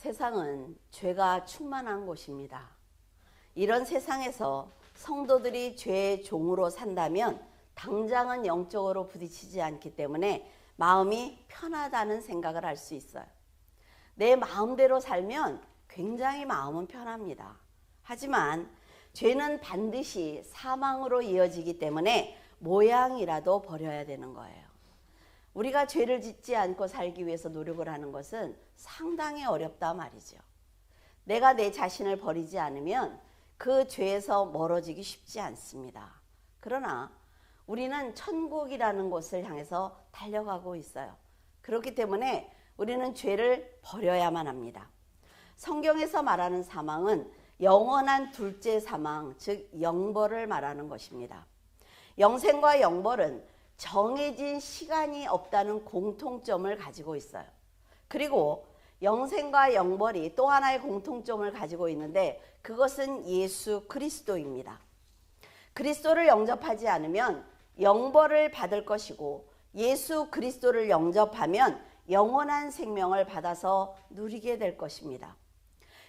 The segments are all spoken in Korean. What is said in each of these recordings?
세상은 죄가 충만한 곳입니다. 이런 세상에서 성도들이 죄의 종으로 산다면 당장은 영적으로 부딪히지 않기 때문에 마음이 편하다는 생각을 할 수 있어요. 내 마음대로 살면 굉장히 마음은 편합니다. 하지만 죄는 반드시 사망으로 이어지기 때문에 모양이라도 버려야 되는 거예요. 우리가 죄를 짓지 않고 살기 위해서 노력을 하는 것은 상당히 어렵다 말이죠. 내가 내 자신을 버리지 않으면 그 죄에서 멀어지기 쉽지 않습니다. 그러나 우리는 천국이라는 곳을 향해서 달려가고 있어요. 그렇기 때문에 우리는 죄를 버려야만 합니다. 성경에서 말하는 사망은 영원한 둘째 사망, 즉 영벌을 말하는 것입니다. 영생과 영벌은 정해진 시간이 없다는 공통점을 가지고 있어요. 그리고 영생과 영벌이 또 하나의 공통점을 가지고 있는데 그것은 예수 그리스도입니다. 그리스도를 영접하지 않으면 영벌을 받을 것이고 예수 그리스도를 영접하면 영원한 생명을 받아서 누리게 될 것입니다.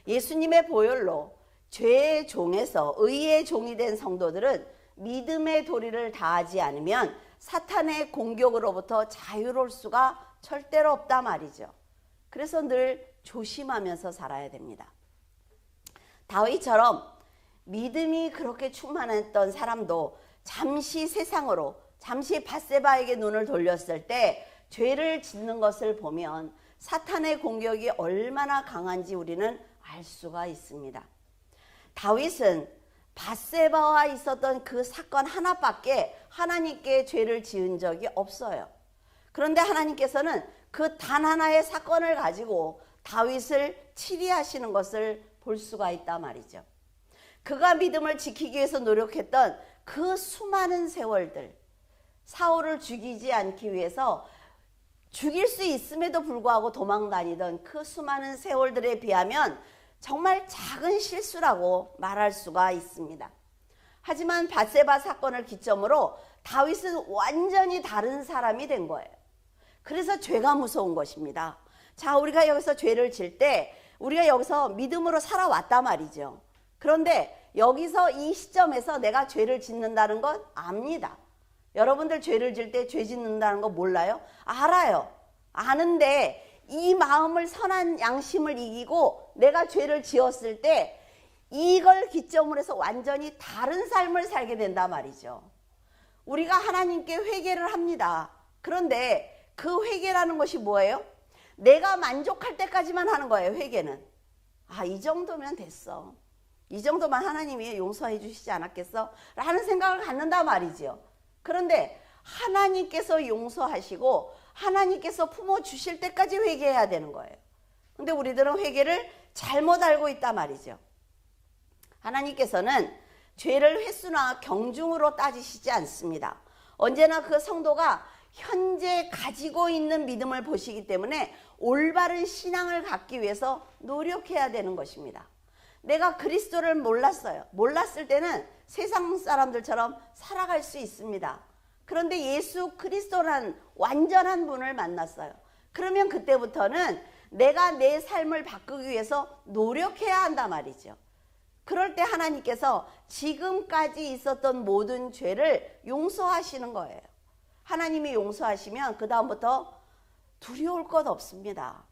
예수님의 보혈로 죄의 종에서 의의 종이 된 성도들은 믿음의 도리를 다하지 않으면 사탄의 공격으로부터 자유로울 수가 절대로 없다 말이죠. 그래서 늘 조심하면서 살아야 됩니다. 다윗처럼 믿음이 그렇게 충만했던 사람도 잠시 세상으로, 잠시 밧세바에게 눈을 돌렸을 때 죄를 짓는 것을 보면 사탄의 공격이 얼마나 강한지 우리는 알 수가 있습니다. 다윗은 밧세바와 있었던 그 사건 하나밖에 하나님께 죄를 지은 적이 없어요. 그런데 하나님께서는 그 단 하나의 사건을 가지고 다윗을 치리하시는 것을 볼 수가 있단 말이죠. 그가 믿음을 지키기 위해서 노력했던 그 수많은 세월들, 사울을 죽이지 않기 위해서 죽일 수 있음에도 불구하고 도망다니던 그 수많은 세월들에 비하면 정말 작은 실수라고 말할 수가 있습니다. 하지만 밧세바 사건을 기점으로 다윗은 완전히 다른 사람이 된 거예요. 그래서 죄가 무서운 것입니다. 자, 우리가 여기서 죄를 질 때 우리가 여기서 믿음으로 살아왔단 말이죠. 그런데 여기서 이 시점에서 내가 죄를 짓는다는 건 압니다. 여러분들 죄를 질 때 죄 짓는다는 거 몰라요? 알아요. 아는데 이 마음을 선한 양심을 이기고 내가 죄를 지었을 때 이걸 기점으로 해서 완전히 다른 삶을 살게 된단 말이죠. 우리가 하나님께 회개를 합니다. 그런데 그 회개라는 것이 뭐예요? 내가 만족할 때까지만 하는 거예요. 회개는. 아, 이 정도면 됐어. 이 정도만 하나님이 용서해 주시지 않았겠어? 라는 생각을 갖는단 말이죠. 그런데 하나님께서 용서하시고 하나님께서 품어주실 때까지 회개해야 되는 거예요. 근데 우리들은 회개를 잘못 알고 있단 말이죠. 하나님께서는 죄를 횟수나 경중으로 따지시지 않습니다. 언제나 그 성도가 현재 가지고 있는 믿음을 보시기 때문에 올바른 신앙을 갖기 위해서 노력해야 되는 것입니다. 내가 그리스도를 몰랐어요. 몰랐을 때는 세상 사람들처럼 살아갈 수 있습니다. 그런데 예수 그리스도라는 완전한 분을 만났어요. 그러면 그때부터는 내가 내 삶을 바꾸기 위해서 노력해야 한단 말이죠. 그럴 때 하나님께서 지금까지 있었던 모든 죄를 용서하시는 거예요. 하나님이 용서하시면 그 다음부터 두려울 것 없습니다.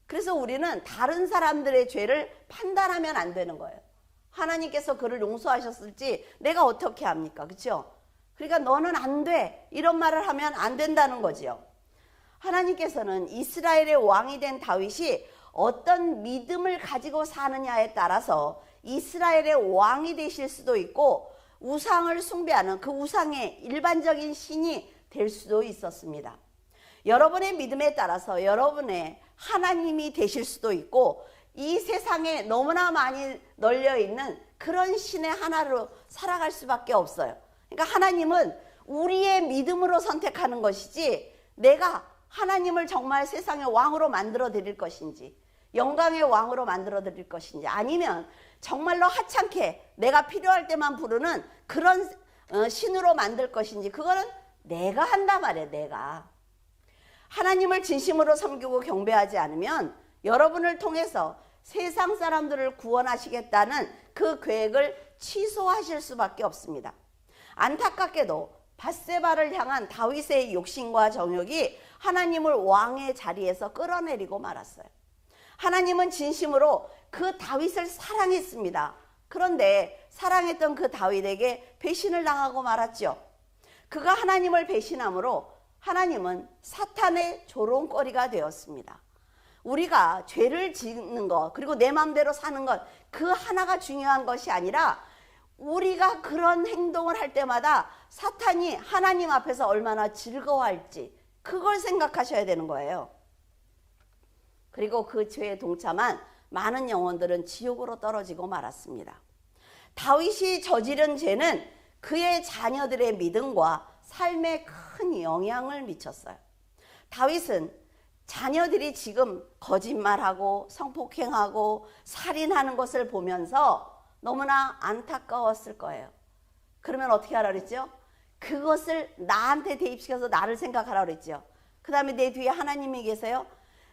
그래서 우리는 다른 사람들의 죄를 판단하면 안 되는 거예요. 하나님께서 그를 용서하셨을지 내가 어떻게 합니까? 그렇죠? 그러니까 너는 안 돼. 이런 말을 하면 안 된다는 거죠. 하나님께서는 이스라엘의 왕이 된 다윗이 어떤 믿음을 가지고 사느냐에 따라서 이스라엘의 왕이 되실 수도 있고 우상을 숭배하는 그 우상의 일반적인 신이 될 수도 있었습니다. 여러분의 믿음에 따라서 여러분의 하나님이 되실 수도 있고 이 세상에 너무나 많이 널려있는 그런 신의 하나로 살아갈 수밖에 없어요. 그러니까 하나님은 우리의 믿음으로 선택하는 것이지 내가 하나님을 정말 세상의 왕으로 만들어 드릴 것인지 영광의 왕으로 만들어 드릴 것인지 아니면 정말로 하찮게 내가 필요할 때만 부르는 그런 신으로 만들 것인지 그거는 내가 한단 말이에요. 내가. 하나님을 진심으로 섬기고 경배하지 않으면 여러분을 통해서 세상 사람들을 구원하시겠다는 그 계획을 취소하실 수밖에 없습니다. 안타깝게도 밧세바를 향한 다윗의 욕심과 정욕이 하나님을 왕의 자리에서 끌어내리고 말았어요. 하나님은 진심으로 그 다윗을 사랑했습니다. 그런데 사랑했던 그 다윗에게 배신을 당하고 말았죠. 그가 하나님을 배신함으로 하나님은 사탄의 조롱거리가 되었습니다. 우리가 죄를 짓는 것, 그리고 내 마음대로 사는 것, 그 하나가 중요한 것이 아니라 우리가 그런 행동을 할 때마다 사탄이 하나님 앞에서 얼마나 즐거워할지 그걸 생각하셔야 되는 거예요. 그리고 그 죄에 동참한 많은 영혼들은 지옥으로 떨어지고 말았습니다. 다윗이 저지른 죄는 그의 자녀들의 믿음과 삶에 큰 영향을 미쳤어요. 다윗은 자녀들이 지금 거짓말하고 성폭행하고 살인하는 것을 보면서 너무나 안타까웠을 거예요. 그러면 어떻게 하라 그랬죠? 그것을 나한테 대입시켜서 나를 생각하라 그랬죠. 그 다음에 내 뒤에 하나님이 계세요.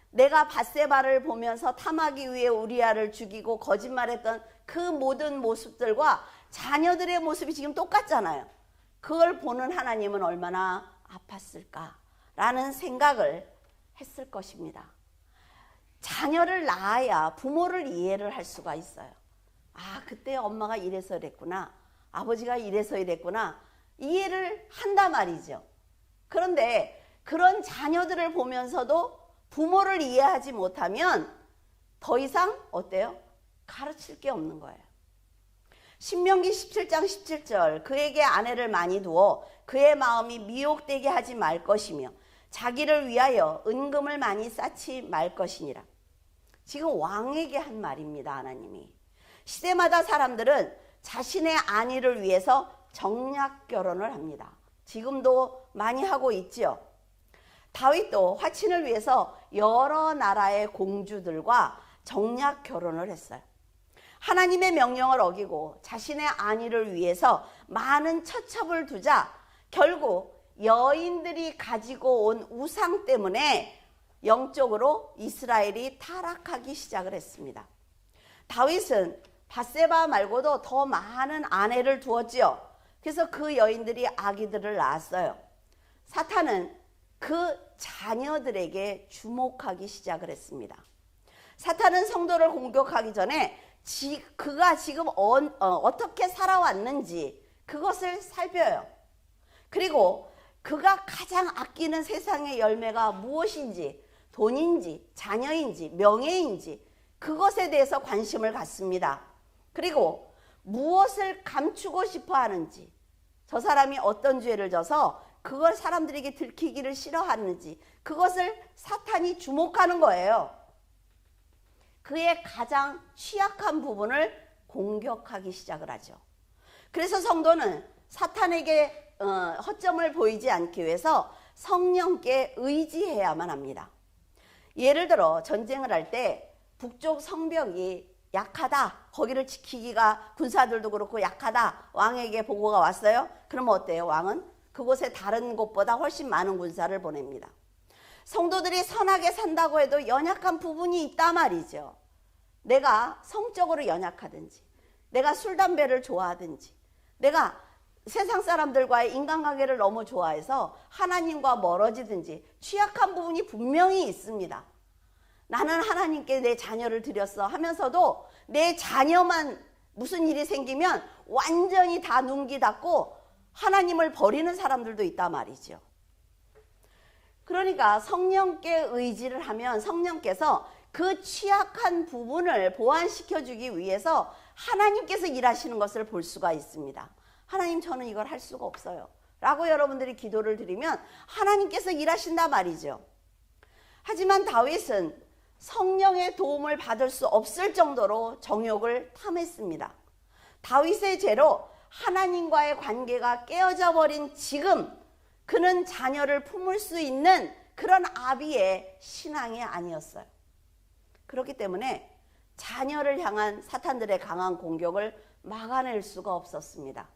내가 밧세바를 보면서 탐하기 위해 우리아를 죽이고 거짓말했던 그 모든 모습들과 자녀들의 모습이 지금 똑같잖아요. 그걸 보는 하나님은 얼마나 아팠을까라는 생각을 했을 것입니다. 자녀를 낳아야 부모를 이해를 할 수가 있어요. 아, 그때 엄마가 이래서 이랬구나, 아버지가 이래서 이랬구나, 이해를 한단 말이죠. 그런데 그런 자녀들을 보면서도 부모를 이해하지 못하면 더 이상 어때요? 가르칠 게 없는 거예요. 신명기 17장 17절, 그에게 아내를 많이 두어 그의 마음이 미혹되게 하지 말 것이며 자기를 위하여 은금을 많이 쌓지 말 것이니라. 지금 왕에게 한 말입니다. 하나님이. 시대마다 사람들은 자신의 안위를 위해서 정략 결혼을 합니다. 지금도 많이 하고 있죠. 다윗도 화친을 위해서 여러 나라의 공주들과 정략 결혼을 했어요. 하나님의 명령을 어기고 자신의 안위를 위해서 많은 처첩을 두자 결국 여인들이 가지고 온 우상 때문에 영적으로 이스라엘이 타락하기 시작을 했습니다. 다윗은 밧세바 말고도 더 많은 아내를 두었지요. 그래서 그 여인들이 아기들을 낳았어요. 사탄은 그 자녀들에게 주목하기 시작을 했습니다. 사탄은 성도를 공격하기 전에 그가 지금 어떻게 살아왔는지 그것을 살펴요. 그리고 그가 가장 아끼는 세상의 열매가 무엇인지, 돈인지, 자녀인지, 명예인지 그것에 대해서 관심을 갖습니다. 그리고 무엇을 감추고 싶어 하는지, 저 사람이 어떤 죄를 져서 그걸 사람들에게 들키기를 싫어하는지 그것을 사탄이 주목하는 거예요. 그의 가장 취약한 부분을 공격하기 시작을 하죠. 그래서 성도는 사탄에게 허점을 보이지 않기 위해서 성령께 의지해야만 합니다. 예를 들어 전쟁을 할 때 북쪽 성벽이 약하다, 거기를 지키기가 군사들도 그렇고 약하다, 왕에게 보고가 왔어요. 그러면 어때요? 왕은 그곳에 다른 곳보다 훨씬 많은 군사를 보냅니다. 성도들이 선하게 산다고 해도 연약한 부분이 있단 말이죠. 내가 성적으로 연약하든지, 내가 술, 담배를 좋아하든지, 내가 세상 사람들과의 인간관계를 너무 좋아해서 하나님과 멀어지든지 취약한 부분이 분명히 있습니다. 나는 하나님께 내 자녀를 드렸어 하면서도 내 자녀만 무슨 일이 생기면 완전히 다 눈기 닫고 하나님을 버리는 사람들도 있단 말이죠. 그러니까 성령께 의지를 하면 성령께서 그 취약한 부분을 보완시켜주기 위해서 하나님께서 일하시는 것을 볼 수가 있습니다. 하나님, 저는 이걸 할 수가 없어요 라고 여러분들이 기도를 드리면 하나님께서 일하신단 말이죠. 하지만 다윗은 성령의 도움을 받을 수 없을 정도로 정욕을 탐했습니다. 다윗의 죄로 하나님과의 관계가 깨어져 버린 지금 그는 자녀를 품을 수 있는 그런 아비의 신앙이 아니었어요. 그렇기 때문에 자녀를 향한 사탄들의 강한 공격을 막아낼 수가 없었습니다.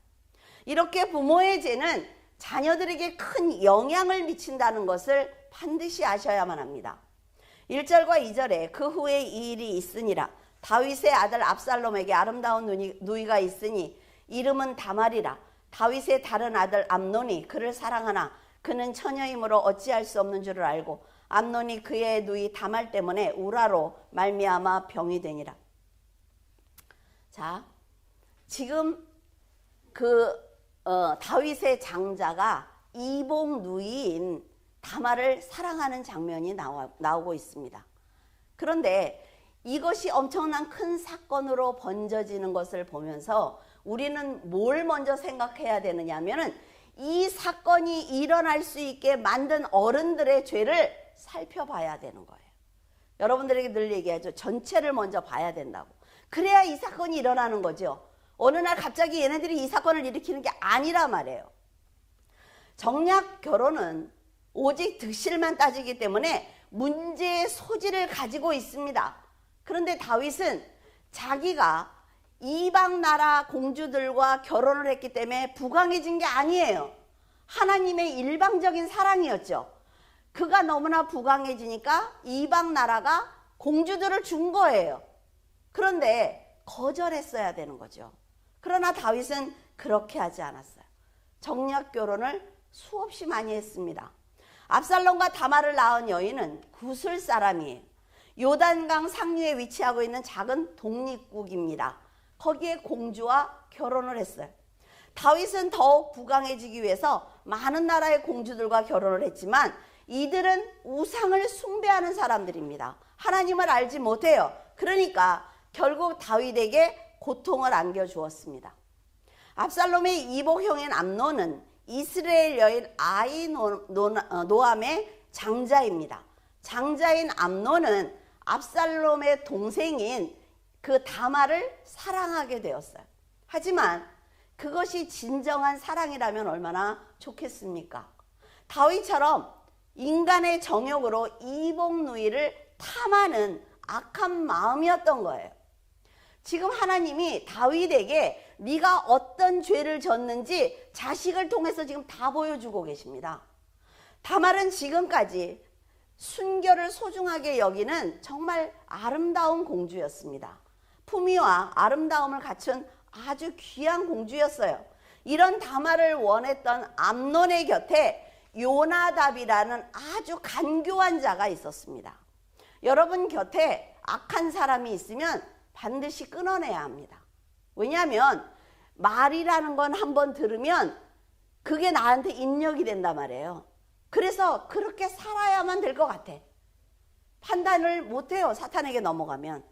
이렇게 부모의 죄는 자녀들에게 큰 영향을 미친다는 것을 반드시 아셔야만 합니다. 1절과 2절에 그 후에 이 일이 있으니라. 다윗의 아들 압살롬에게 아름다운 누이가 있으니 이름은 다말이라. 다윗의 다른 아들 암논이 그를 사랑하나 그는 처녀이므로 어찌할 수 없는 줄을 알고 암논이 그의 누이 다말 때문에 우라로 말미암아 병이 되니라. 자, 지금 다윗의 장자가 이복 누이인 다말을 사랑하는 장면이 나오고 있습니다. 그런데 이것이 엄청난 큰 사건으로 번져지는 것을 보면서 우리는 뭘 먼저 생각해야 되느냐 하면은 이 사건이 일어날 수 있게 만든 어른들의 죄를 살펴봐야 되는 거예요. 여러분들에게 늘 얘기하죠. 전체를 먼저 봐야 된다고. 그래야 이 사건이 일어나는 거죠. 어느 날 갑자기 얘네들이 이 사건을 일으키는 게 아니라 말이에요. 정략 결혼은 오직 득실만 따지기 때문에 문제의 소지를 가지고 있습니다. 그런데 다윗은 자기가 이방 나라 공주들과 결혼을 했기 때문에 부강해진 게 아니에요. 하나님의 일방적인 사랑이었죠. 그가 너무나 부강해지니까 이방 나라가 공주들을 준 거예요. 그런데 거절했어야 되는 거죠. 그러나 다윗은 그렇게 하지 않았어요. 정략 결혼을 수없이 많이 했습니다. 압살롬과 다말을 낳은 여인은 구슬 사람이에요. 요단강 상류에 위치하고 있는 작은 독립국입니다. 거기에 공주와 결혼을 했어요. 다윗은 더욱 부강해지기 위해서 많은 나라의 공주들과 결혼을 했지만 이들은 우상을 숭배하는 사람들입니다. 하나님을 알지 못해요. 그러니까 결국 다윗에게 고통을 안겨주었습니다. 압살롬의 이복형인 암논은 이스라엘 여인 아히노암의 장자입니다. 장자인 암논은 압살롬의 동생인 그 다말을 사랑하게 되었어요. 하지만 그것이 진정한 사랑이라면 얼마나 좋겠습니까? 다윗처럼 인간의 정욕으로 이복 누이를 탐하는 악한 마음이었던 거예요. 지금 하나님이 다윗에게 네가 어떤 죄를 졌는지 자식을 통해서 지금 다 보여주고 계십니다. 다말은 지금까지 순결을 소중하게 여기는 정말 아름다운 공주였습니다. 품위와 아름다움을 갖춘 아주 귀한 공주였어요. 이런 다말을 원했던 암논의 곁에 요나답이라는 아주 간교한 자가 있었습니다. 여러분 곁에 악한 사람이 있으면 반드시 끊어내야 합니다. 왜냐하면 말이라는 건 한번 들으면 그게 나한테 입력이 된단 말이에요. 그래서 그렇게 살아야만 될 것 같아. 판단을 못해요. 사탄에게 넘어가면.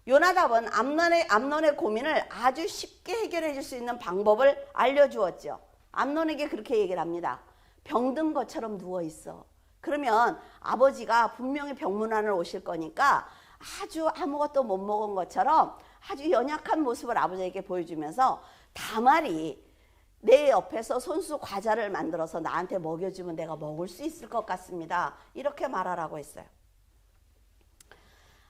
요나답은 암논의 고민을 아주 쉽게 해결해 줄 수 있는 방법을 알려주었죠. 암논에게 그렇게 얘기를 합니다. 병든 것처럼 누워있어. 그러면 아버지가 분명히 병문안을 오실 거니까 아주 아무것도 못 먹은 것처럼 아주 연약한 모습을 아버지에게 보여주면서 다말이 내 옆에서 손수 과자를 만들어서 나한테 먹여주면 내가 먹을 수 있을 것 같습니다. 이렇게 말하라고 했어요.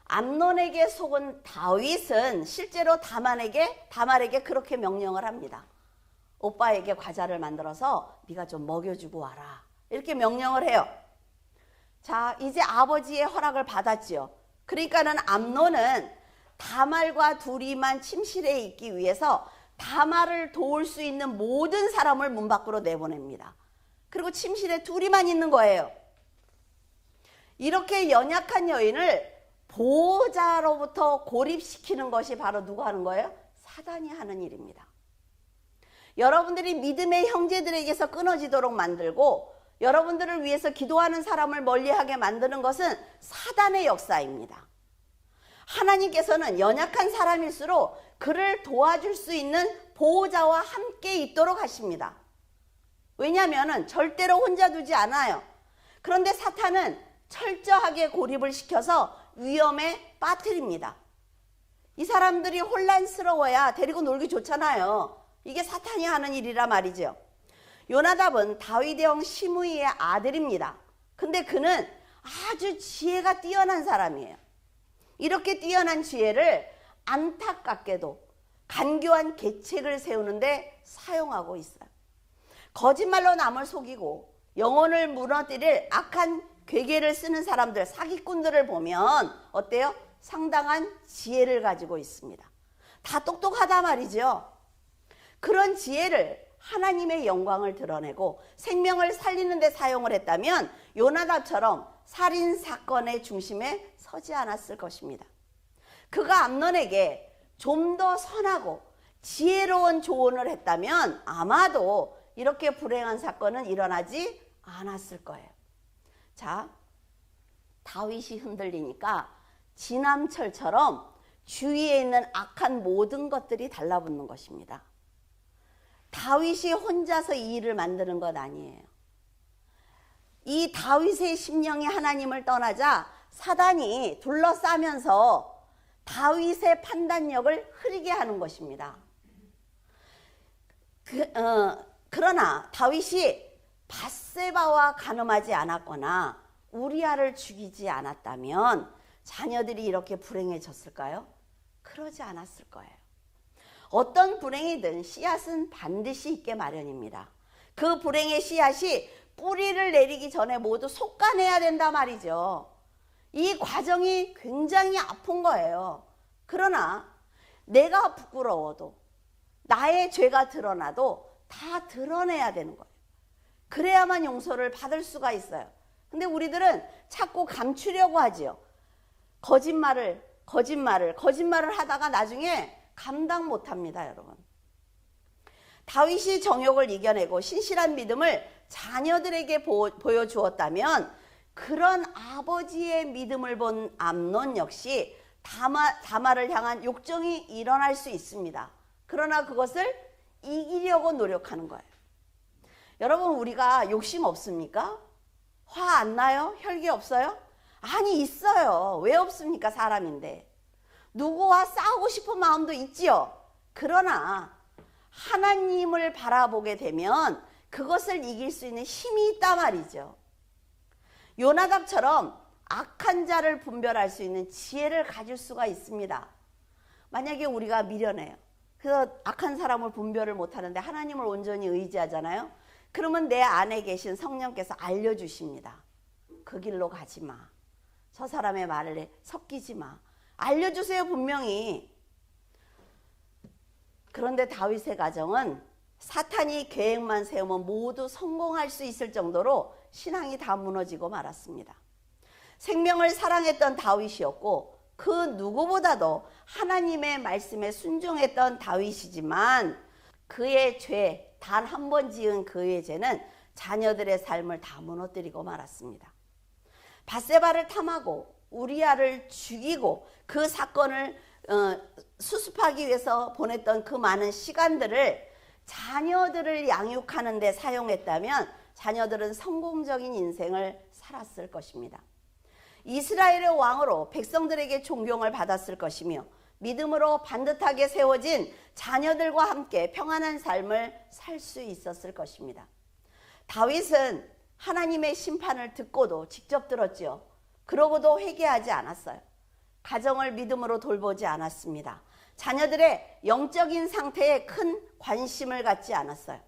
암논에게 속은 다윗은 실제로 다말에게 그렇게 명령을 합니다. 오빠에게 과자를 만들어서 네가 좀 먹여주고 와라. 이렇게 명령을 해요. 자, 이제 아버지의 허락을 받았지요. 그러니까는 암논은 다말과 둘이만 침실에 있기 위해서 다말을 도울 수 있는 모든 사람을 문 밖으로 내보냅니다. 그리고 침실에 둘이만 있는 거예요. 이렇게 연약한 여인을 보호자로부터 고립시키는 것이 바로 누가 하는 거예요? 사단이 하는 일입니다. 여러분들이 믿음의 형제들에게서 끊어지도록 만들고 여러분들을 위해서 기도하는 사람을 멀리하게 만드는 것은 사단의 역사입니다. 하나님께서는 연약한 사람일수록 그를 도와줄 수 있는 보호자와 함께 있도록 하십니다. 왜냐하면 절대로 혼자 두지 않아요. 그런데 사탄은 철저하게 고립을 시켜서 위험에 빠뜨립니다. 이 사람들이 혼란스러워야 데리고 놀기 좋잖아요. 이게 사탄이 하는 일이라 말이죠. 요나답은 다윗의 형 시므이의 아들입니다. 근데 그는 아주 지혜가 뛰어난 사람이에요. 이렇게 뛰어난 지혜를 안타깝게도 간교한 계책을 세우는데 사용하고 있어요. 거짓말로 남을 속이고 영혼을 무너뜨릴 악한 괴계를 쓰는 사람들, 사기꾼들을 보면 어때요? 상당한 지혜를 가지고 있습니다. 다 똑똑하다 말이죠. 그런 지혜를 하나님의 영광을 드러내고 생명을 살리는 데 사용을 했다면 요나답처럼 살인 사건의 중심에 서지 않았을 것입니다. 그가 암논에게 좀 더 선하고 지혜로운 조언을 했다면 아마도 이렇게 불행한 사건은 일어나지 않았을 거예요. 자, 다윗이 흔들리니까 진암철처럼 주위에 있는 악한 모든 것들이 달라붙는 것입니다. 다윗이 혼자서 이 일을 만드는 것 아니에요. 이 다윗의 심령이 하나님을 떠나자 사단이 둘러싸면서 다윗의 판단력을 흐리게 하는 것입니다. 그러나 다윗이 밧세바와 간음하지 않았거나 우리아를 죽이지 않았다면 자녀들이 이렇게 불행해졌을까요? 그러지 않았을 거예요. 어떤 불행이든 씨앗은 반드시 있게 마련입니다. 그 불행의 씨앗이 뿌리를 내리기 전에 모두 솎아내야 된다 말이죠. 이 과정이 굉장히 아픈 거예요. 그러나 내가 부끄러워도 나의 죄가 드러나도 다 드러내야 되는 거예요. 그래야만 용서를 받을 수가 있어요. 근데 우리들은 자꾸 감추려고 하지요. 거짓말을 하다가 나중에 감당 못합니다, 여러분. 다윗이 정욕을 이겨내고 신실한 믿음을 자녀들에게 보여주었다면 그런 아버지의 믿음을 본 암논 역시 다말을 향한 욕정이 일어날 수 있습니다. 그러나 그것을 이기려고 노력하는 거예요. 여러분, 우리가 욕심 없습니까? 화 안 나요? 혈기 없어요? 아니, 있어요. 왜 없습니까? 사람인데. 누구와 싸우고 싶은 마음도 있지요. 그러나 하나님을 바라보게 되면 그것을 이길 수 있는 힘이 있단 말이죠. 요나답처럼 악한 자를 분별할 수 있는 지혜를 가질 수가 있습니다. 만약에 우리가 미련해요. 그래서 악한 사람을 분별을 못하는데 하나님을 온전히 의지하잖아요. 그러면 내 안에 계신 성령께서 알려주십니다. 그 길로 가지 마. 저 사람의 말에 섞이지 마. 알려주세요, 분명히. 그런데 다윗의 가정은 사탄이 계획만 세우면 모두 성공할 수 있을 정도로 신앙이 다 무너지고 말았습니다. 생명을 사랑했던 다윗이었고 그 누구보다도 하나님의 말씀에 순종했던 다윗이지만 그의 죄, 단 한 번 지은 그의 죄는 자녀들의 삶을 다 무너뜨리고 말았습니다. 밧세바를 탐하고 우리아를 죽이고 그 사건을 수습하기 위해서 보냈던 그 많은 시간들을 자녀들을 양육하는 데 사용했다면 자녀들은 성공적인 인생을 살았을 것입니다. 이스라엘의 왕으로 백성들에게 존경을 받았을 것이며 믿음으로 반듯하게 세워진 자녀들과 함께 평안한 삶을 살 수 있었을 것입니다. 다윗은 하나님의 심판을 듣고도 직접 들었지요. 그러고도 회개하지 않았어요. 가정을 믿음으로 돌보지 않았습니다. 자녀들의 영적인 상태에 큰 관심을 갖지 않았어요.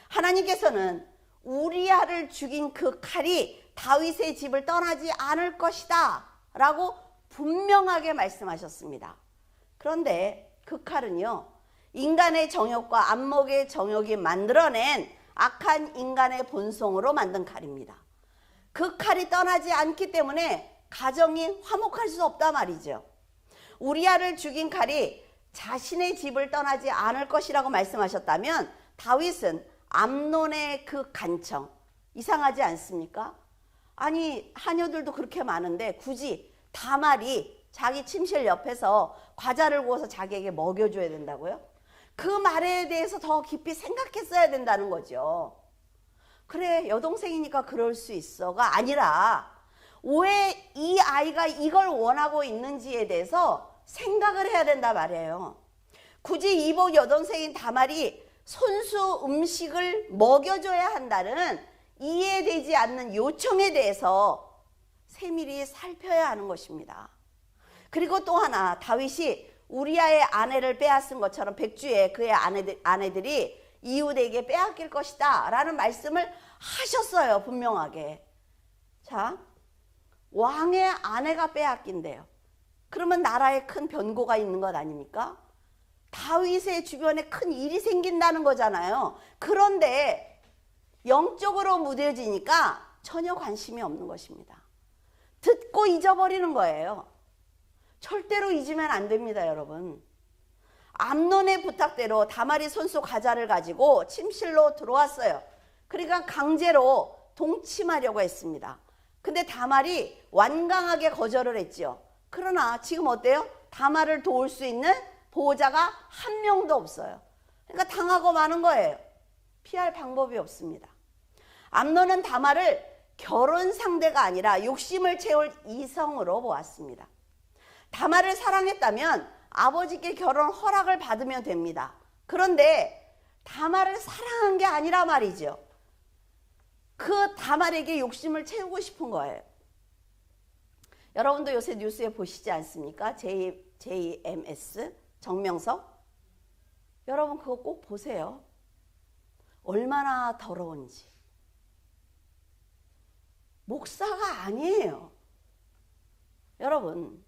하나님께서는 우리아를 죽인 그 칼이 다윗의 집을 떠나지 않을 것이다 라고 분명하게 말씀하셨습니다. 그런데 그 칼은요, 인간의 정욕과 안목의 정욕이 만들어낸 악한 인간의 본성으로 만든 칼입니다. 그 칼이 떠나지 않기 때문에 가정이 화목할 수 없다 말이죠. 우리아를 죽인 칼이 자신의 집을 떠나지 않을 것이라고 말씀하셨다면 다윗은 암논의 그 간청, 이상하지 않습니까? 아니, 하녀들도 그렇게 많은데 굳이 다말이 자기 침실 옆에서 과자를 구워서 자기에게 먹여줘야 된다고요? 그 말에 대해서 더 깊이 생각했어야 된다는 거죠. 그래, 여동생이니까 그럴 수 있어가 아니라 왜 이 아이가 이걸 원하고 있는지에 대해서 생각을 해야 된다 말이에요. 굳이 이복 여동생인 다말이 손수 음식을 먹여줘야 한다는 이해되지 않는 요청에 대해서 세밀히 살펴야 하는 것입니다. 그리고 또 하나, 다윗이 우리아의 아내를 빼앗은 것처럼 백주에 그의 아내들이 이웃에게 빼앗길 것이다 라는 말씀을 하셨어요, 분명하게. 자, 왕의 아내가 빼앗긴대요. 그러면 나라에 큰 변고가 있는 것 아닙니까? 다윗의 주변에 큰 일이 생긴다는 거잖아요. 그런데 영적으로 무뎌지니까 전혀 관심이 없는 것입니다. 듣고 잊어버리는 거예요. 절대로 잊으면 안 됩니다, 여러분. 암논의 부탁대로 다말이 손수 과자를 가지고 침실로 들어왔어요. 그러니까 강제로 동침하려고 했습니다. 근데 다말이 완강하게 거절을 했지요. 그러나 지금 어때요? 다말을 도울 수 있는 보호자가 한 명도 없어요. 그러니까 당하고 마는 거예요. 피할 방법이 없습니다. 암논은 다말을 결혼 상대가 아니라 욕심을 채울 이성으로 보았습니다. 다말을 사랑했다면 아버지께 결혼 허락을 받으면 됩니다. 그런데 다말을 사랑한 게 아니라 말이죠. 그 다말에게 욕심을 채우고 싶은 거예요. 여러분도 요새 뉴스에 보시지 않습니까? JMS 정명석. 여러분 그거 꼭 보세요. 얼마나 더러운지. 목사가 아니에요. 여러분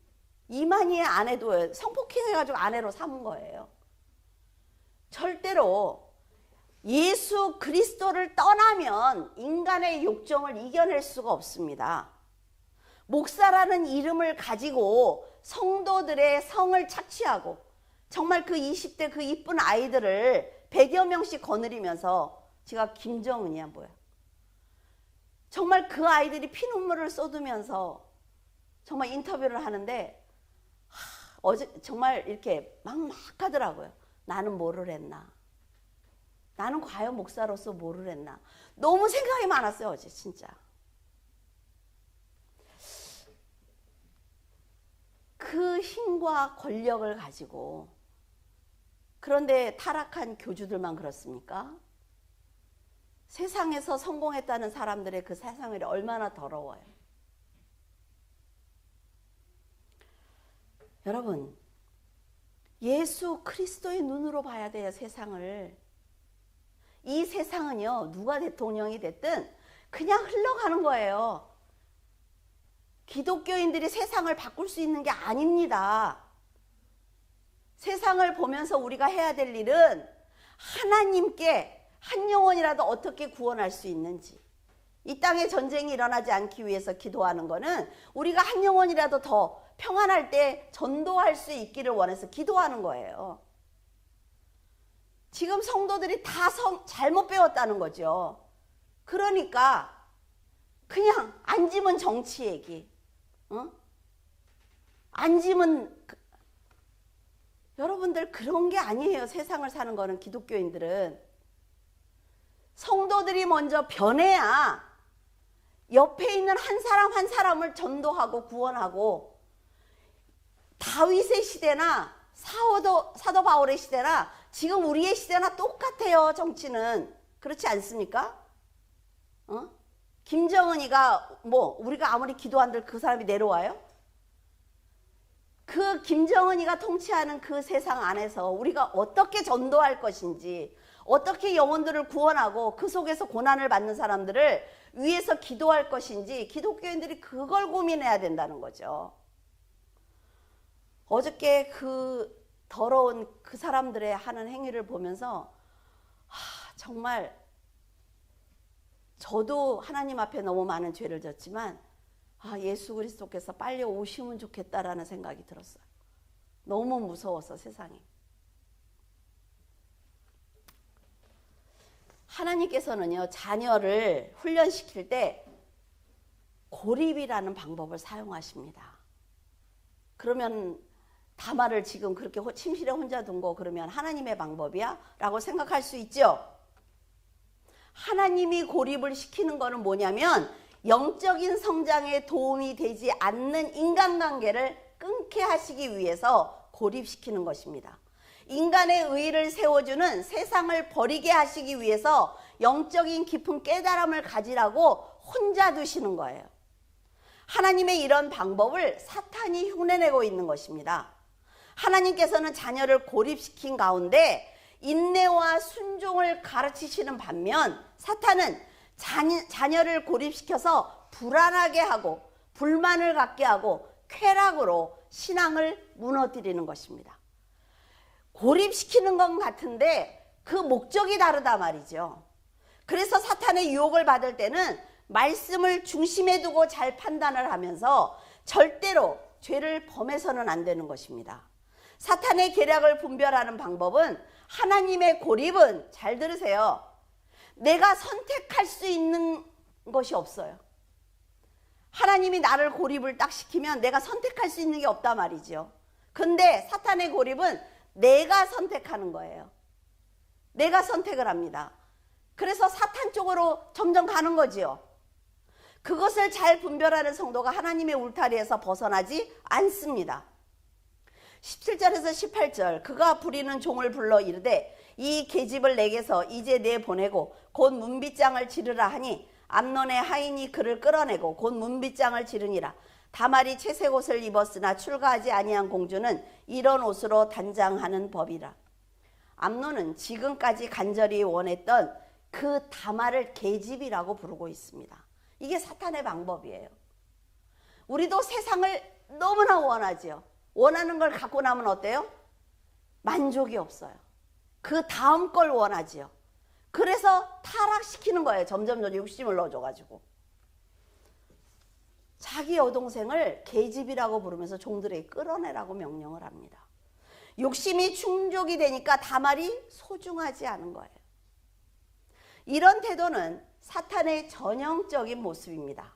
이만희의 아내도 성폭행해가지고 아내로 삼은 거예요. 절대로 예수 그리스도를 떠나면 인간의 욕정을 이겨낼 수가 없습니다. 목사라는 이름을 가지고 성도들의 성을 착취하고 정말 그 20대 그 이쁜 아이들을 100여 명씩 거느리면서 제가 김정은이야 뭐야. 정말 그 아이들이 피눈물을 쏟으면서 정말 인터뷰를 하는데 어제 정말 이렇게 막막하더라고요. 나는 뭐를 했나? 나는 과연 목사로서 뭐를 했나? 너무 생각이 많았어요, 어제 진짜. 그 힘과 권력을 가지고 그런데 타락한 교주들만 그렇습니까? 세상에서 성공했다는 사람들의 그 세상이 얼마나 더러워요. 여러분, 예수 그리스도의 눈으로 봐야 돼요, 세상을. 이 세상은요, 누가 대통령이 됐든 그냥 흘러가는 거예요. 기독교인들이 세상을 바꿀 수 있는 게 아닙니다. 세상을 보면서 우리가 해야 될 일은 하나님께 한 영혼이라도 어떻게 구원할 수 있는지, 이 땅에 전쟁이 일어나지 않기 위해서 기도하는 거는 우리가 한 영혼이라도 더 평안할 때 전도할 수 있기를 원해서 기도하는 거예요. 지금 성도들이 다 잘못 배웠다는 거죠. 그러니까 그냥 앉으면 정치 얘기, 앉으면 여러분들 그런 게 아니에요. 세상을 사는 거는 기독교인들은 성도들이 먼저 변해야 옆에 있는 한 사람 한 사람을 전도하고 구원하고 다윗의 시대나 사도 바울의 시대나 지금 우리의 시대나 똑같아요. 정치는 그렇지 않습니까? 김정은이가 뭐 우리가 아무리 기도한들 그 사람이 내려와요? 그 김정은이가 통치하는 그 세상 안에서 우리가 어떻게 전도할 것인지, 어떻게 영혼들을 구원하고 그 속에서 고난을 받는 사람들을 위해서 기도할 것인지 기독교인들이 그걸 고민해야 된다는 거죠. 어저께 그 더러운 그 사람들의 하는 행위를 보면서 정말 저도 하나님 앞에 너무 많은 죄를 졌지만 예수 그리스도께서 빨리 오시면 좋겠다라는 생각이 들었어요. 너무 무서워서 세상이. 하나님께서는요, 자녀를 훈련시킬 때 고립이라는 방법을 사용하십니다. 그러면 다말을 지금 그렇게 침실에 혼자 둔 거 그러면 하나님의 방법이야? 라고 생각할 수 있죠. 하나님이 고립을 시키는 거는 뭐냐면 영적인 성장에 도움이 되지 않는 인간관계를 끊게 하시기 위해서 고립시키는 것입니다. 인간의 의의를 세워주는 세상을 버리게 하시기 위해서 영적인 깊은 깨달음을 가지라고 혼자 두시는 거예요. 하나님의 이런 방법을 사탄이 흉내내고 있는 것입니다. 하나님께서는 자녀를 고립시킨 가운데 인내와 순종을 가르치시는 반면 사탄은 자녀를 고립시켜서 불안하게 하고 불만을 갖게 하고 쾌락으로 신앙을 무너뜨리는 것입니다. 고립시키는 건 같은데 그 목적이 다르다 말이죠. 그래서 사탄의 유혹을 받을 때는 말씀을 중심에 두고 잘 판단을 하면서 절대로 죄를 범해서는 안 되는 것입니다. 사탄의 계략을 분별하는 방법은, 하나님의 고립은, 잘 들으세요, 내가 선택할 수 있는 것이 없어요. 하나님이 나를 고립을 딱 시키면 내가 선택할 수 있는 게 없단 말이죠. 근데 사탄의 고립은 내가 선택하는 거예요. 내가 선택을 합니다. 그래서 사탄 쪽으로 점점 가는 거지요. 그것을 잘 분별하는 성도가 하나님의 울타리에서 벗어나지 않습니다. 17절에서 18절, 그가 부리는 종을 불러 이르되 이 계집을 내게서 이제 내보내고 곧 문빗장을 지르라 하니 암논의 하인이 그를 끌어내고 곧 문빗장을 지르니라. 다말이 채색 옷을 입었으나 출가하지 아니한 공주는 이런 옷으로 단장하는 법이라. 암논은 지금까지 간절히 원했던 그 다말을 계집이라고 부르고 있습니다. 이게 사탄의 방법이에요. 우리도 세상을 너무나 원하지요. 원하는 걸 갖고 나면 어때요? 만족이 없어요. 그 다음 걸 원하지요. 그래서 타락시키는 거예요. 점점 욕심을 넣어줘가지고. 자기 여동생을 계집이라고 부르면서 종들에게 끌어내라고 명령을 합니다. 욕심이 충족이 되니까 다말이 소중하지 않은 거예요. 이런 태도는 사탄의 전형적인 모습입니다.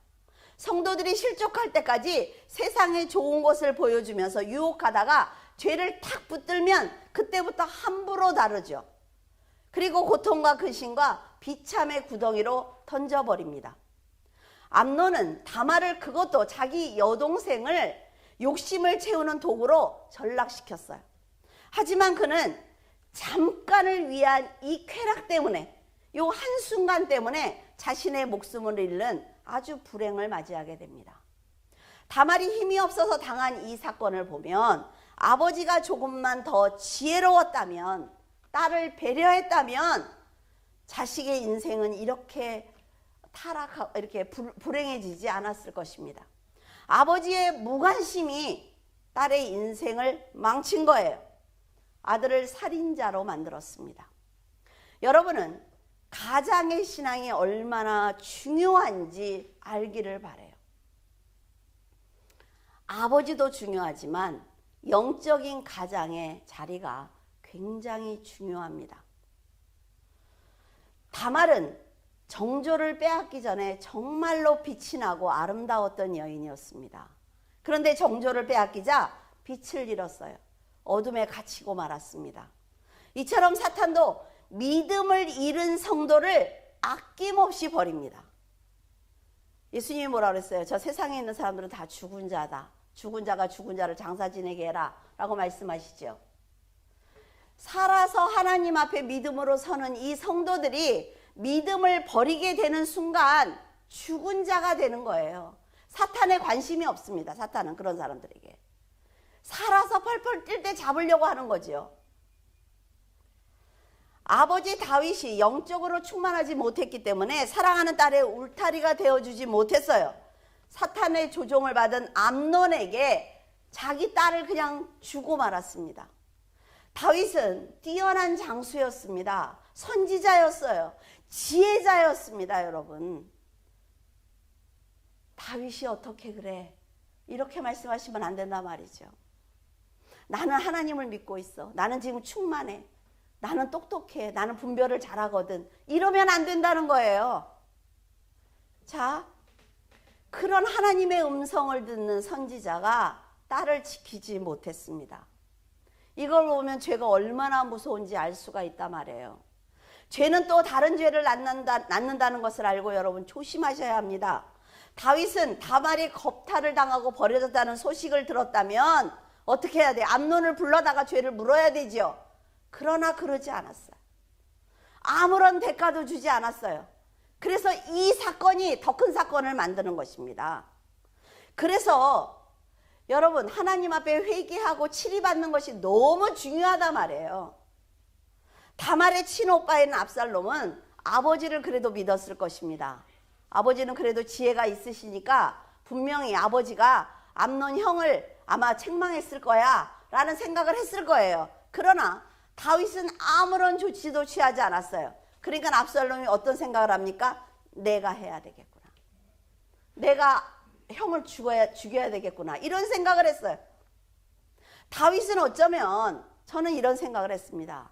성도들이 실족할 때까지 세상의 좋은 것을 보여주면서 유혹하다가 죄를 탁 붙들면 그때부터 함부로 다루죠. 그리고 고통과 근심과 비참의 구덩이로 던져버립니다. 암논은 다말을, 그것도 자기 여동생을 욕심을 채우는 도구로 전락시켰어요. 하지만 그는 잠깐을 위한 이 쾌락 때문에, 이 한순간 때문에 자신의 목숨을 잃는 아주 불행을 맞이하게 됩니다. 다말이 힘이 없어서 당한 이 사건을 보면, 아버지가 조금만 더 지혜로웠다면, 딸을 배려했다면 자식의 인생은 이렇게 이렇게 불행해지지 않았을 것입니다. 아버지의 무관심이 딸의 인생을 망친 거예요. 아들을 살인자로 만들었습니다. 여러분은 가장의 신앙이 얼마나 중요한지 알기를 바라요. 아버지도 중요하지만 영적인 가장의 자리가 굉장히 중요합니다. 다말은 정조를 빼앗기 전에 정말로 빛이 나고 아름다웠던 여인이었습니다. 그런데 정조를 빼앗기자 빛을 잃었어요. 어둠에 갇히고 말았습니다. 이처럼 사탄도 믿음을 잃은 성도를 아낌없이 버립니다. 예수님이 뭐라 그랬어요? 저 세상에 있는 사람들은 다 죽은 자다. 죽은 자가 죽은 자를 장사 지내게 해라 라고 말씀하시죠. 살아서 하나님 앞에 믿음으로 서는 이 성도들이 믿음을 버리게 되는 순간 죽은 자가 되는 거예요. 사탄에 관심이 없습니다. 사탄은 그런 사람들에게. 살아서 펄펄 뛸 때 잡으려고 하는 거지요. 아버지 다윗이 영적으로 충만하지 못했기 때문에 사랑하는 딸의 울타리가 되어주지 못했어요. 사탄의 조종을 받은 암논에게 자기 딸을 그냥 주고 말았습니다. 다윗은 뛰어난 장수였습니다. 선지자였어요. 지혜자였습니다, 여러분. 다윗이 어떻게 그래? 이렇게 말씀하시면 안 된단 말이죠. 나는 하나님을 믿고 있어. 나는 지금 충만해. 나는 똑똑해. 나는 분별을 잘하거든. 이러면 안 된다는 거예요. 자, 그런 하나님의 음성을 듣는 선지자가 딸을 지키지 못했습니다. 이걸 보면 죄가 얼마나 무서운지 알 수가 있단 말이에요. 죄는 또 다른 죄를 낳는다는 것을 알고 여러분 조심하셔야 합니다. 다윗은 다말이 겁탈을 당하고 버려졌다는 소식을 들었다면 어떻게 해야 돼? 암논을 불러다가 죄를 물어야 되죠. 그러나 그러지 않았어요. 아무런 대가도 주지 않았어요. 그래서 이 사건이 더 큰 사건을 만드는 것입니다. 그래서 여러분 하나님 앞에 회개하고 치리받는 것이 너무 중요하단 말이에요. 다말의 친오빠인 압살롬은 아버지를 그래도 믿었을 것입니다. 아버지는 그래도 지혜가 있으시니까 분명히 아버지가 암논 형을 아마 책망했을 거야 라는 생각을 했을 거예요. 그러나 다윗은 아무런 조치도 취하지 않았어요. 그러니까 압살롬이 어떤 생각을 합니까? 내가 해야 되겠구나. 내가 형을 죽여야 되겠구나. 이런 생각을 했어요. 다윗은 어쩌면 저는 이런 생각을 했습니다.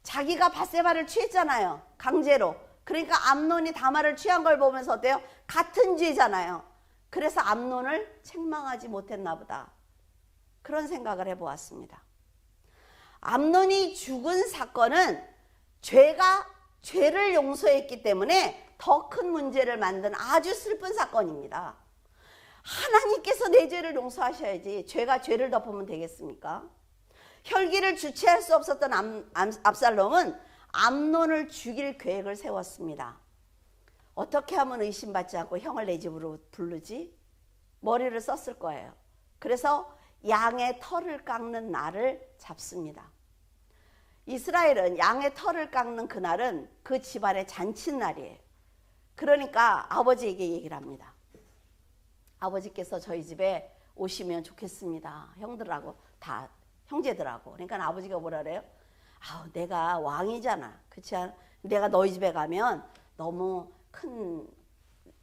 자기가 밧세바를 취했잖아요. 강제로. 그러니까 암논이 다말을 취한 걸 보면서 어때요? 같은 죄잖아요. 그래서 암논을 책망하지 못했나 보다. 그런 생각을 해보았습니다. 암논이 죽은 사건은 죄를 용서했기 때문에 더 큰 문제를 만든 아주 슬픈 사건입니다. 하나님께서 내 죄를 용서하셔야지 죄가 죄를 덮으면 되겠습니까? 혈기를 주체할 수 없었던 압살롬은 암논을 죽일 계획을 세웠습니다. 어떻게 하면 의심받지 않고 형을 내 집으로 부르지? 머리를 썼을 거예요. 그래서 양의 털을 깎는 날을 잡습니다. 이스라엘은 양의 털을 깎는 그날은 그 집안의 잔칫날이에요. 그러니까 아버지에게 얘기를 합니다. 아버지께서 저희 집에 오시면 좋겠습니다. 형들하고 다 형제들하고. 그러니까 아버지가 뭐라 그래요? 내가 왕이잖아. 그렇지 않아? 내가 너희 집에 가면 너무 큰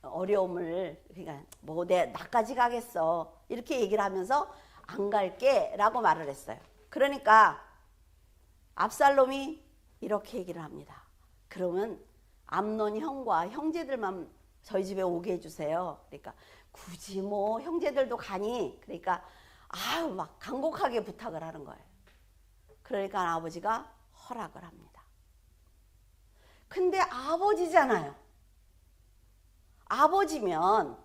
어려움을, 그러니까 나까지 가겠어. 이렇게 얘기를 하면서 안 갈게 라고 말을 했어요. 그러니까 압살롬이 이렇게 얘기를 합니다. 그러면 암논 형과 형제들만 저희 집에 오게 해주세요. 그러니까 굳이 형제들도 가니? 그러니까 막 간곡하게 부탁을 하는 거예요. 그러니까 아버지가 허락을 합니다. 근데 아버지잖아요. 아버지면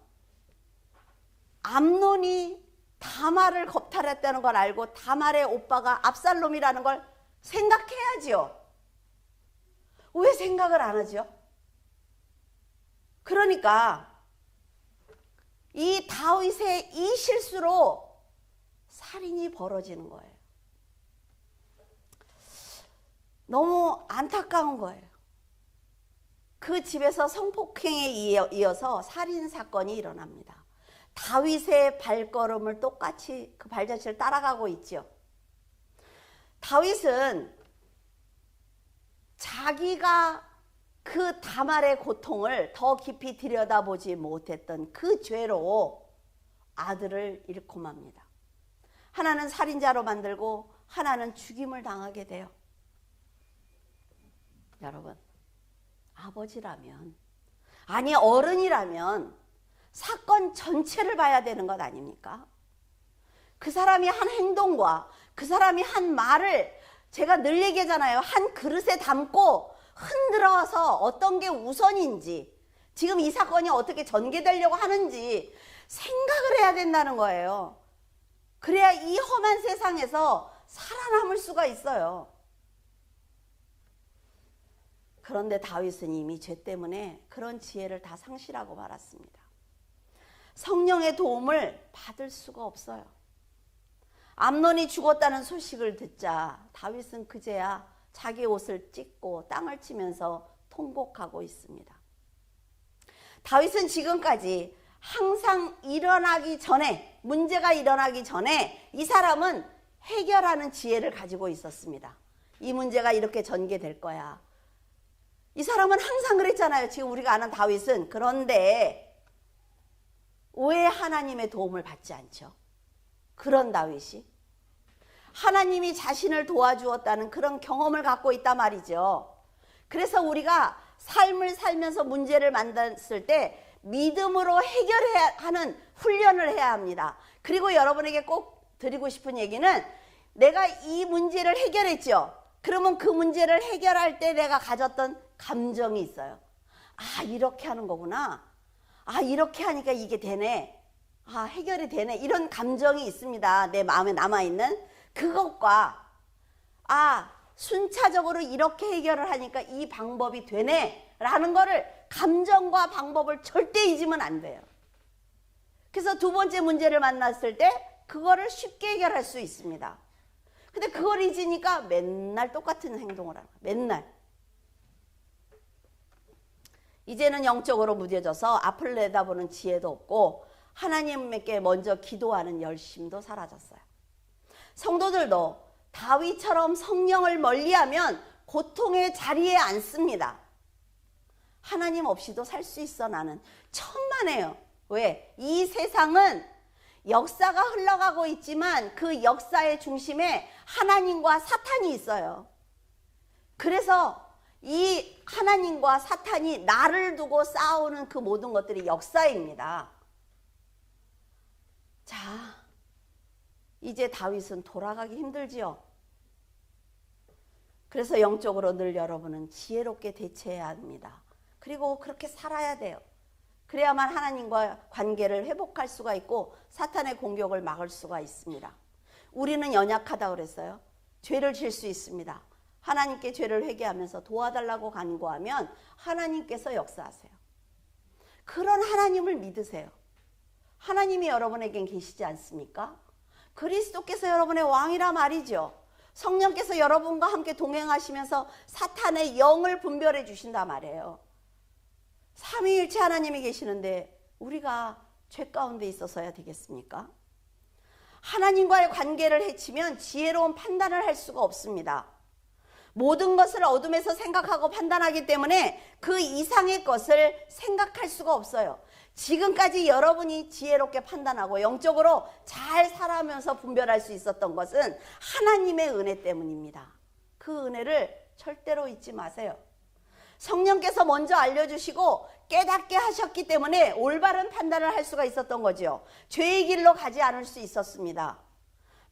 암논이 다말을 겁탈했다는 걸 알고 다말의 오빠가 압살롬이라는 걸 생각해야지요. 왜 생각을 안 하죠? 그러니까 이 다윗의 이 실수로 살인이 벌어지는 거예요. 너무 안타까운 거예요. 그 집에서 성폭행에 이어서 살인 사건이 일어납니다. 다윗의 발걸음을 똑같이 그 발자취를 따라가고 있죠. 다윗은 자기가 그 다말의 고통을 더 깊이 들여다보지 못했던 그 죄로 아들을 잃고 맙니다. 하나는 살인자로 만들고 하나는 죽임을 당하게 돼요. 여러분, 아버지라면, 아니 어른이라면 사건 전체를 봐야 되는 것 아닙니까? 그 사람이 한 행동과 그 사람이 한 말을 제가 늘 얘기하잖아요. 한 그릇에 담고 흔들어서 어떤 게 우선인지, 지금 이 사건이 어떻게 전개되려고 하는지 생각을 해야 된다는 거예요. 그래야 이 험한 세상에서 살아남을 수가 있어요. 그런데 다윗은 이미 죄 때문에 그런 지혜를 다 상실하고 말았습니다. 성령의 도움을 받을 수가 없어요. 암논이 죽었다는 소식을 듣자 다윗은 그제야 자기 옷을 찢고 땅을 치면서 통곡하고 있습니다. 다윗은 지금까지 항상 문제가 일어나기 전에 이 사람은 해결하는 지혜를 가지고 있었습니다. 이 문제가 이렇게 전개될 거야. 이 사람은 항상 그랬잖아요. 지금 우리가 아는 다윗은. 그런데 왜 하나님의 도움을 받지 않죠? 그런 다윗이 하나님이 자신을 도와주었다는 그런 경험을 갖고 있단 말이죠. 그래서 우리가 삶을 살면서 문제를 만났을 때 믿음으로 해결해야 하는 훈련을 해야 합니다. 그리고 여러분에게 꼭 드리고 싶은 얘기는, 내가 이 문제를 해결했죠. 그러면 그 문제를 해결할 때 내가 가졌던 감정이 있어요. 이렇게 하는 거구나. 이렇게 하니까 이게 되네. 해결이 되네. 이런 감정이 있습니다. 내 마음에 남아있는 그것과 순차적으로 이렇게 해결을 하니까 이 방법이 되네 라는 거를, 감정과 방법을 절대 잊으면 안 돼요. 그래서 두 번째 문제를 만났을 때 그거를 쉽게 해결할 수 있습니다. 근데 그걸 잊으니까 맨날 똑같은 행동을 하는 거예요. 맨날. 이제는 영적으로 무뎌져서 앞을 내다보는 지혜도 없고 하나님께 먼저 기도하는 열심도 사라졌어요. 성도들도 다윗처럼 성령을 멀리하면 고통의 자리에 앉습니다. 하나님 없이도 살 수 있어 나는. 천만에요. 왜? 이 세상은 역사가 흘러가고 있지만 그 역사의 중심에 하나님과 사탄이 있어요. 그래서 이 하나님과 사탄이 나를 두고 싸우는 그 모든 것들이 역사입니다. 자, 이제 다윗은 돌아가기 힘들지요. 그래서 영적으로 늘 여러분은 지혜롭게 대처해야 합니다. 그리고 그렇게 살아야 돼요. 그래야만 하나님과 관계를 회복할 수가 있고 사탄의 공격을 막을 수가 있습니다. 우리는 연약하다고 그랬어요. 죄를 질 수 있습니다. 하나님께 죄를 회개하면서 도와달라고 간구하면 하나님께서 역사하세요. 그런 하나님을 믿으세요. 하나님이 여러분에겐 계시지 않습니까? 그리스도께서 여러분의 왕이라 말이죠. 성령께서 여러분과 함께 동행하시면서 사탄의 영을 분별해 주신다 말이에요. 삼위일체 하나님이 계시는데 우리가 죄 가운데 있어서야 되겠습니까? 하나님과의 관계를 해치면 지혜로운 판단을 할 수가 없습니다. 모든 것을 어둠에서 생각하고 판단하기 때문에 그 이상의 것을 생각할 수가 없어요. 지금까지 여러분이 지혜롭게 판단하고 영적으로 잘 살아가면서 분별할 수 있었던 것은 하나님의 은혜 때문입니다. 그 은혜를 절대로 잊지 마세요. 성령께서 먼저 알려주시고 깨닫게 하셨기 때문에 올바른 판단을 할 수가 있었던 거죠. 죄의 길로 가지 않을 수 있었습니다.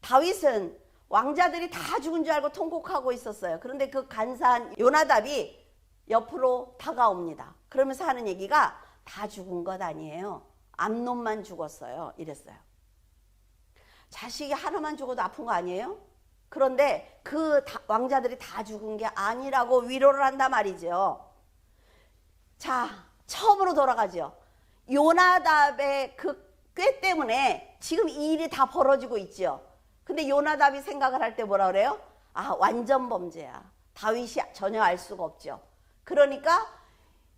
다윗은 왕자들이 다 죽은 줄 알고 통곡하고 있었어요. 그런데 그 간사한 요나답이 옆으로 다가옵니다. 그러면서 하는 얘기가 다 죽은 것 아니에요. 암논만 죽었어요. 이랬어요. 자식이 하나만 죽어도 아픈 거 아니에요? 그런데 그 왕자들이 다 죽은 게 아니라고 위로를 한단 말이죠. 자, 처음으로 돌아가죠. 요나답의 그 꾀 때문에 지금 이 일이 다 벌어지고 있죠. 근데 요나답이 생각을 할 때 뭐라 그래요? 아, 완전 범죄야. 다윗이 전혀 알 수가 없죠. 그러니까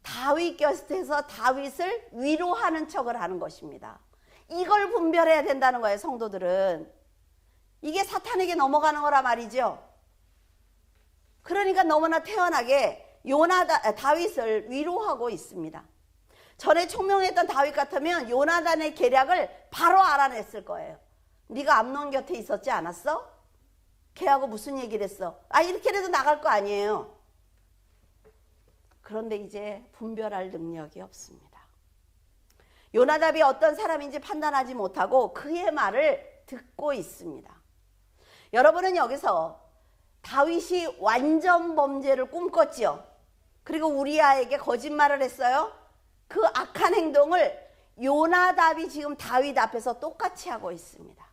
다윗 곁에서 다윗을 위로하는 척을 하는 것입니다. 이걸 분별해야 된다는 거예요, 성도들은. 이게 사탄에게 넘어가는 거라 말이죠. 그러니까 너무나 태연하게 다윗을 위로하고 있습니다. 전에 총명했던 다윗 같으면 요나단의 계략을 바로 알아냈을 거예요. 네가 암논 곁에 있었지 않았어? 걔하고 무슨 얘기를 했어? 아, 이렇게라도 나갈 거 아니에요. 그런데 이제 분별할 능력이 없습니다. 요나답이 어떤 사람인지 판단하지 못하고 그의 말을 듣고 있습니다. 여러분은 여기서 다윗이 완전 범죄를 꿈꿨지요. 그리고 우리아에게 거짓말을 했어요. 그 악한 행동을 요나답이 지금 다윗 앞에서 똑같이 하고 있습니다.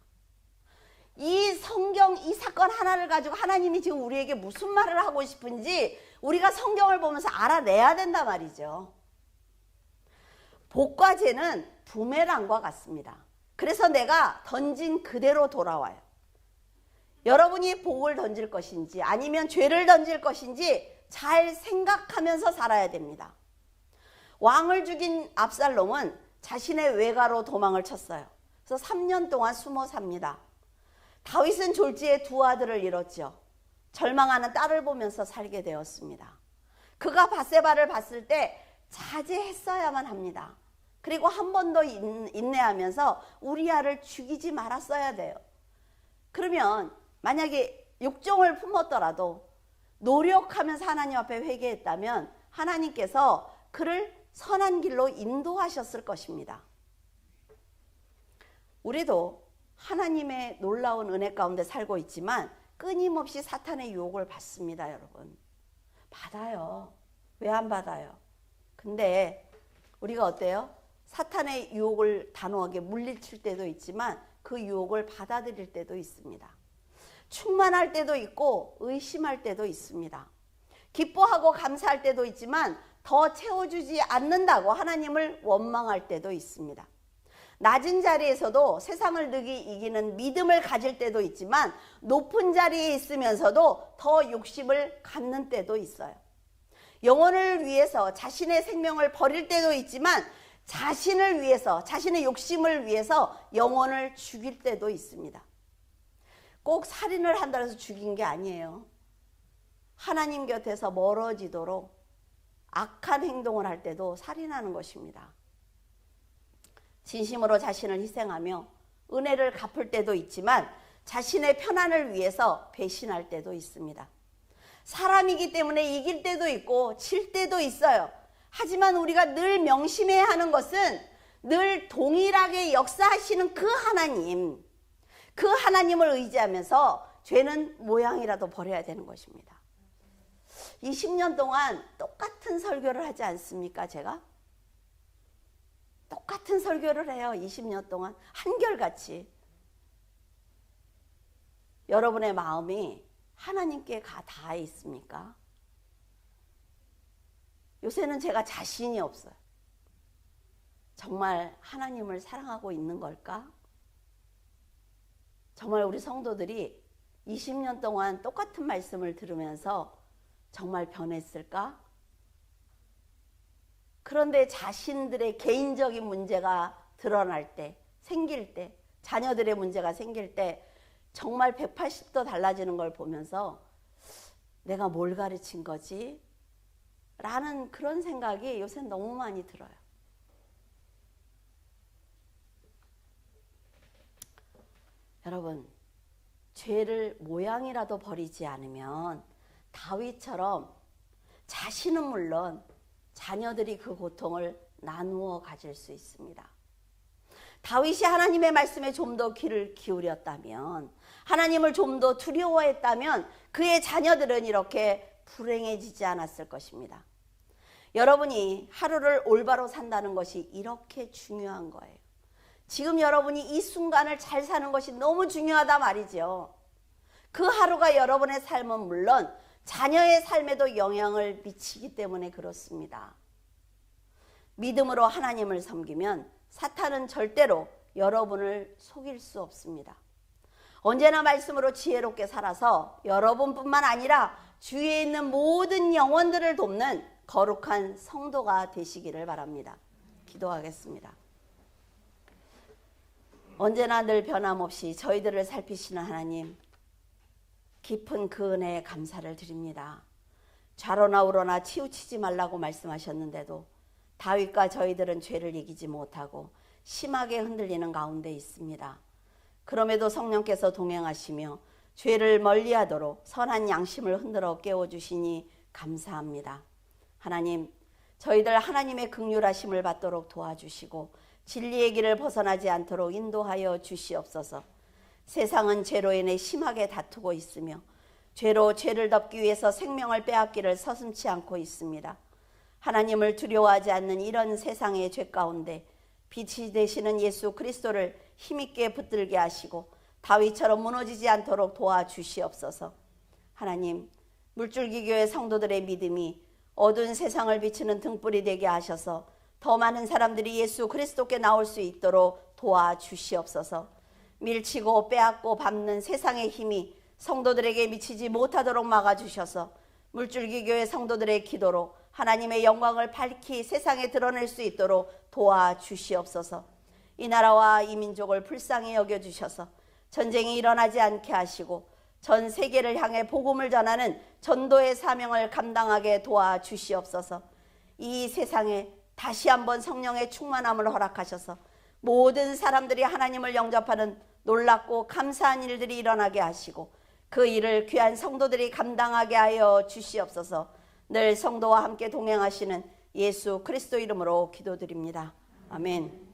이 성경, 이 사건 하나를 가지고 하나님이 지금 우리에게 무슨 말을 하고 싶은지 우리가 성경을 보면서 알아내야 된단 말이죠. 복과 죄는 부메랑과 같습니다. 그래서 내가 던진 그대로 돌아와요. 여러분이 복을 던질 것인지 아니면 죄를 던질 것인지 잘 생각하면서 살아야 됩니다. 왕을 죽인 압살롬은 자신의 외가로 도망을 쳤어요. 그래서 3년 동안 숨어 삽니다. 다윗은 졸지에 두 아들을 잃었죠. 절망하는 딸을 보면서 살게 되었습니다. 그가 밧세바를 봤을 때 자제했어야만 합니다. 그리고 한 번 더 인내하면서 우리아를 죽이지 말았어야 돼요. 그러면 만약에 육종을 품었더라도 노력하면서 하나님 앞에 회개했다면 하나님께서 그를 선한 길로 인도하셨을 것입니다. 우리도 하나님의 놀라운 은혜 가운데 살고 있지만 끊임없이 사탄의 유혹을 받습니다, 여러분. 받아요. 왜 안 받아요? 근데 우리가 어때요? 사탄의 유혹을 단호하게 물리칠 때도 있지만 그 유혹을 받아들일 때도 있습니다. 충만할 때도 있고 의심할 때도 있습니다. 기뻐하고 감사할 때도 있지만 더 채워주지 않는다고 하나님을 원망할 때도 있습니다. 낮은 자리에서도 세상을 능히 이기는 믿음을 가질 때도 있지만 높은 자리에 있으면서도 더 욕심을 갖는 때도 있어요. 영혼을 위해서 자신의 생명을 버릴 때도 있지만 자신을 위해서, 자신의 욕심을 위해서 영혼을 죽일 때도 있습니다. 꼭 살인을 한다고 해서 죽인 게 아니에요. 하나님 곁에서 멀어지도록 악한 행동을 할 때도 살인하는 것입니다. 진심으로 자신을 희생하며 은혜를 갚을 때도 있지만 자신의 편안을 위해서 배신할 때도 있습니다. 사람이기 때문에 이길 때도 있고 질 때도 있어요. 하지만 우리가 늘 명심해야 하는 것은 늘 동일하게 역사하시는 그 하나님, 그 하나님을 의지하면서 죄는 모양이라도 버려야 되는 것입니다. 20년 동안 똑같은 설교를 하지 않습니까? 제가 똑같은 설교를 해요. 20년 동안 한결같이. 여러분의 마음이 하나님께 다 있습니까? 요새는 제가 자신이 없어요. 정말 하나님을 사랑하고 있는 걸까? 정말 우리 성도들이 20년 동안 똑같은 말씀을 들으면서 정말 변했을까? 그런데 자신들의 개인적인 문제가 드러날 때, 생길 때, 자녀들의 문제가 생길 때 정말 180도 달라지는 걸 보면서 내가 뭘 가르친 거지? 라는 그런 생각이 요새 너무 많이 들어요. 여러분, 죄를 모양이라도 버리지 않으면 다윗처럼 자신은 물론 자녀들이 그 고통을 나누어 가질 수 있습니다. 다윗이 하나님의 말씀에 좀 더 귀를 기울였다면, 하나님을 좀 더 두려워했다면 그의 자녀들은 이렇게 불행해지지 않았을 것입니다. 여러분이 하루를 올바로 산다는 것이 이렇게 중요한 거예요. 지금 여러분이 이 순간을 잘 사는 것이 너무 중요하다 말이죠. 그 하루가 여러분의 삶은 물론 자녀의 삶에도 영향을 미치기 때문에 그렇습니다. 믿음으로 하나님을 섬기면 사탄은 절대로 여러분을 속일 수 없습니다. 언제나 말씀으로 지혜롭게 살아서 여러분뿐만 아니라 주위에 있는 모든 영혼들을 돕는 거룩한 성도가 되시기를 바랍니다. 기도하겠습니다. 언제나 늘 변함없이 저희들을 살피시는 하나님, 깊은 그 은혜에 감사를 드립니다. 좌로나 우로나 치우치지 말라고 말씀하셨는데도 다윗과 저희들은 죄를 이기지 못하고 심하게 흔들리는 가운데 있습니다. 그럼에도 성령께서 동행하시며 죄를 멀리하도록 선한 양심을 흔들어 깨워주시니 감사합니다. 하나님, 저희들 하나님의 긍휼하심을 받도록 도와주시고 진리의 길을 벗어나지 않도록 인도하여 주시옵소서. 세상은 죄로 인해 심하게 다투고 있으며 죄로 죄를 덮기 위해서 생명을 빼앗기를 서슴지 않고 있습니다. 하나님을 두려워하지 않는 이런 세상의 죄 가운데 빛이 되시는 예수 그리스도를 힘있게 붙들게 하시고 다윗처럼 무너지지 않도록 도와주시옵소서. 하나님, 물줄기교회 성도들의 믿음이 어두운 세상을 비추는 등불이 되게 하셔서 더 많은 사람들이 예수 그리스도께 나올 수 있도록 도와주시옵소서. 밀치고 빼앗고 밟는 세상의 힘이 성도들에게 미치지 못하도록 막아주셔서 물줄기교회 성도들의 기도로 하나님의 영광을 밝히 세상에 드러낼 수 있도록 도와주시옵소서. 이 나라와 이 민족을 불쌍히 여겨주셔서 전쟁이 일어나지 않게 하시고 전 세계를 향해 복음을 전하는 전도의 사명을 감당하게 도와주시옵소서. 이 세상에 다시 한번 성령의 충만함을 허락하셔서 모든 사람들이 하나님을 영접하는 놀랍고 감사한 일들이 일어나게 하시고 그 일을 귀한 성도들이 감당하게 하여 주시옵소서. 늘 성도와 함께 동행하시는 예수 그리스도 이름으로 기도드립니다. 아멘.